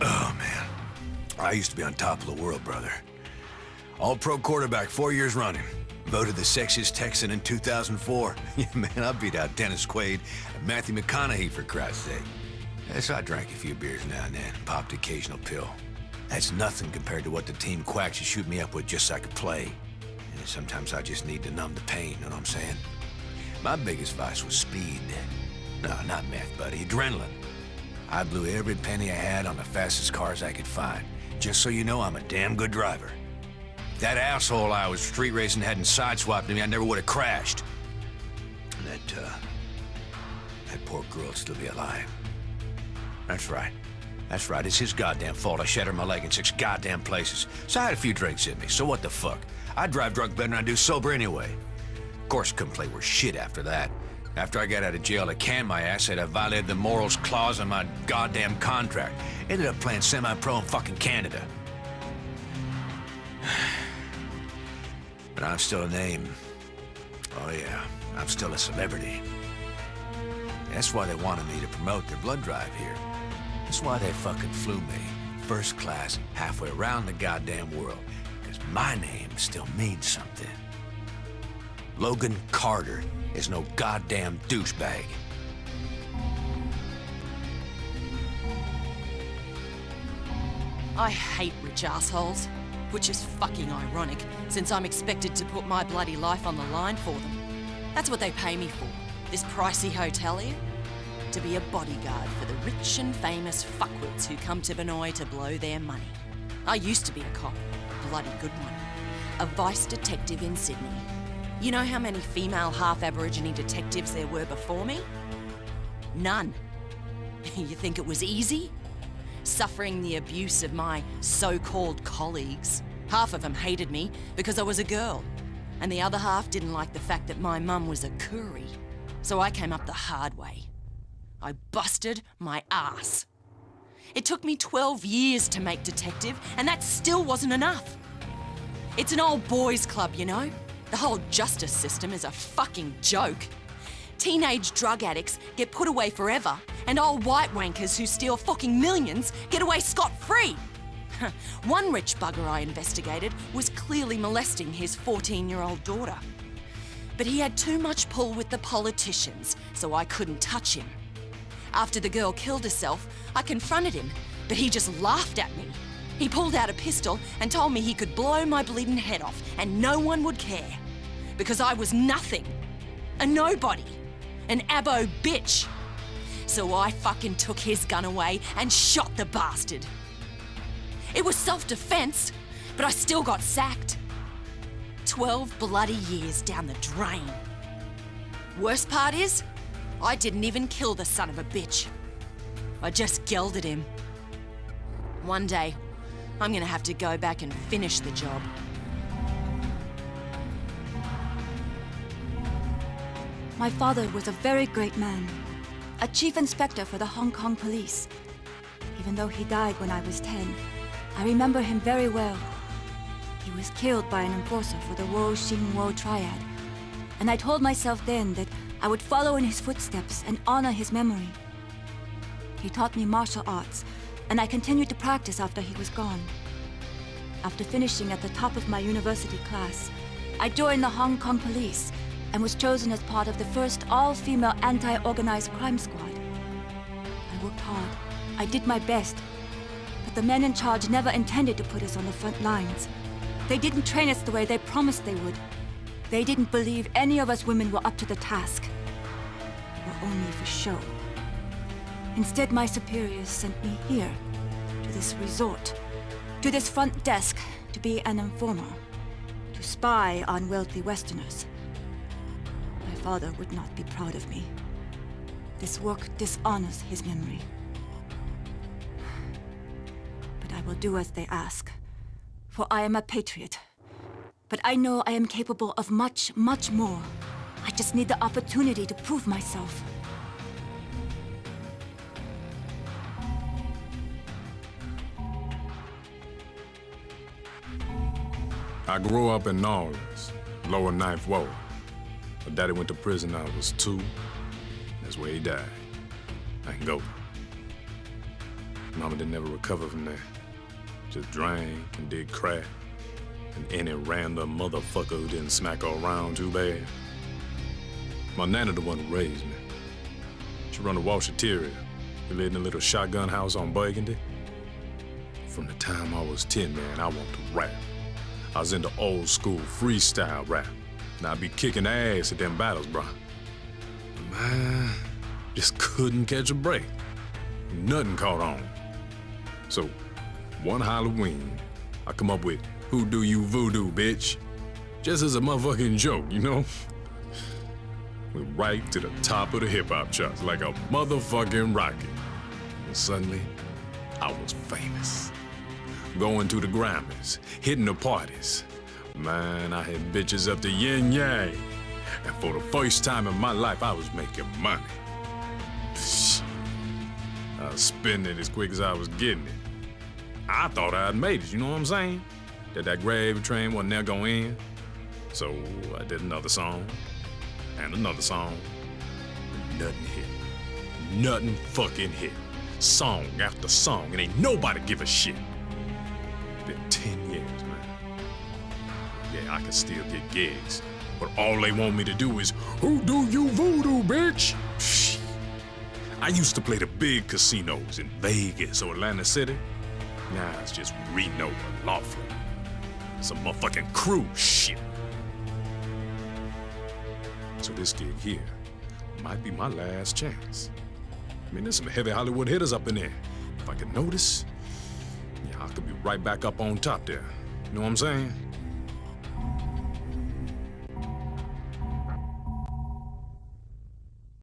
Oh, man. I used to be on top of the world, brother. All-pro quarterback 4 years running. Voted the sexiest Texan in 2004. Yeah, man, I beat out Dennis Quaid and Matthew McConaughey, for Christ's sake. Yes, I drank a few beers now and then, popped occasional pill. That's nothing compared to what the team quacks should shoot me up with just so I could play. And sometimes I just need to numb the pain, know what I'm saying? My biggest vice was speed. No, not meth, buddy, adrenaline. I blew every penny I had on the fastest cars I could find. Just so you know, I'm a damn good driver. If that asshole I was street racing hadn't sideswiped me, I never would have crashed. And that poor girl would still be alive. That's right. That's right, it's his goddamn fault I shattered my leg in 6 goddamn places. So I had a few drinks in me, so what the fuck? I drive drunk better than I do sober anyway. Of course, couldn't play worth shit after that. After I got out of jail to can my ass, said I violated the morals clause in my goddamn contract. Ended up playing semi-pro in fucking Canada. But I'm still a name. Oh yeah, I'm still a celebrity. That's why they wanted me to promote their blood drive here. That's why they fucking flew me, first class, halfway around the goddamn world. Because my name still means something. Logan Carter is no goddamn douchebag. I hate rich assholes, which is fucking ironic, since I'm expected to put my bloody life on the line for them. That's what they pay me for, this pricey hotel here. To be a bodyguard for the rich and famous fuckwits who come to Benoi to blow their money. I used to be a cop, a bloody good one. A vice detective in Sydney. You know how many female half-Aborigine detectives there were before me? None. You think it was easy? Suffering the abuse of my so-called colleagues. Half of them hated me because I was a girl, and the other half didn't like the fact that my mum was a Koori. So I came up the hard way. I busted my ass. It took me 12 years to make detective, and that still wasn't enough. It's an old boys club, you know? The whole justice system is a fucking joke. Teenage drug addicts get put away forever, and old white wankers who steal fucking millions get away scot-free. One rich bugger I investigated was clearly molesting his 14-year-old daughter. But he had too much pull with the politicians, so I couldn't touch him. After the girl killed herself, I confronted him, but he just laughed at me. He pulled out a pistol and told me he could blow my bleeding head off and no one would care. Because I was nothing. A nobody. An abo bitch. So I fucking took his gun away and shot the bastard. It was self-defense, but I still got sacked. 12 bloody years down the drain. Worst part is, I didn't even kill the son of a bitch. I just gelded him. One day, I'm gonna have to go back and finish the job. My father was a very great man, a chief inspector for the Hong Kong police. Even though he died when I was 10, I remember him very well. He was killed by an enforcer for the Wo Xing Wo triad, and I told myself then that I would follow in his footsteps and honor his memory. He taught me martial arts, and I continued to practice after he was gone. After finishing at the top of my university class, I joined the Hong Kong police and was chosen as part of the first all-female anti-organized crime squad. I worked hard. I did my best. But the men in charge never intended to put us on the front lines. They didn't train us the way they promised they would. They didn't believe any of us women were up to the task. They were only for show. Instead, my superiors sent me here, to this resort, to this front desk, to be an informer, to spy on wealthy Westerners. My father would not be proud of me. This work dishonors his memory. But I will do as they ask, for I am a patriot. But I know I am capable of much, much more. I just need the opportunity to prove myself. I grew up in New Orleans, lower Ninth Ward. My daddy went to prison when I was 2. That's where he died. I can go. Mama didn't never recover from that. Just drank and did crack. And any random motherfucker who didn't smack her around too bad. My nana the one who raised me. She run a washateria. We lived in a little shotgun house on Burgundy. From the time I was 10, man, I wanted to rap. I was into old school freestyle rap. And I'd be kicking ass at them battles, bro. Man, just couldn't catch a break. Nothing caught on. So, one Halloween, I come up with Who Do You Voodoo, bitch? Just as a motherfucking joke, you know? Went right to the top of the hip-hop charts like a motherfucking rocket. And suddenly, I was famous. Going to the Grammys, hitting the parties. Man, I had bitches up to yin yang. And for the first time in my life, I was making money. Psh, I was spending it as quick as I was getting it. I thought I'd made it, you know what I'm saying? That gravy train wasn't never gonna end. So I did another song, and another song, and nothing hit. Nothing fucking hit. Song after song, and ain't nobody give a shit. Been 10 years, man. Yeah, I can still get gigs, but all they want me to do is, Who do you voodoo, bitch? Psh. I used to play the big casinos in Vegas or Atlantic City. Now it's just Reno or Laughlin. Some motherfucking cruise shit. So this gig here might be my last chance. I mean, there's some heavy Hollywood hitters up in there. If I could notice, yeah, I could be right back up on top there. You know what I'm saying?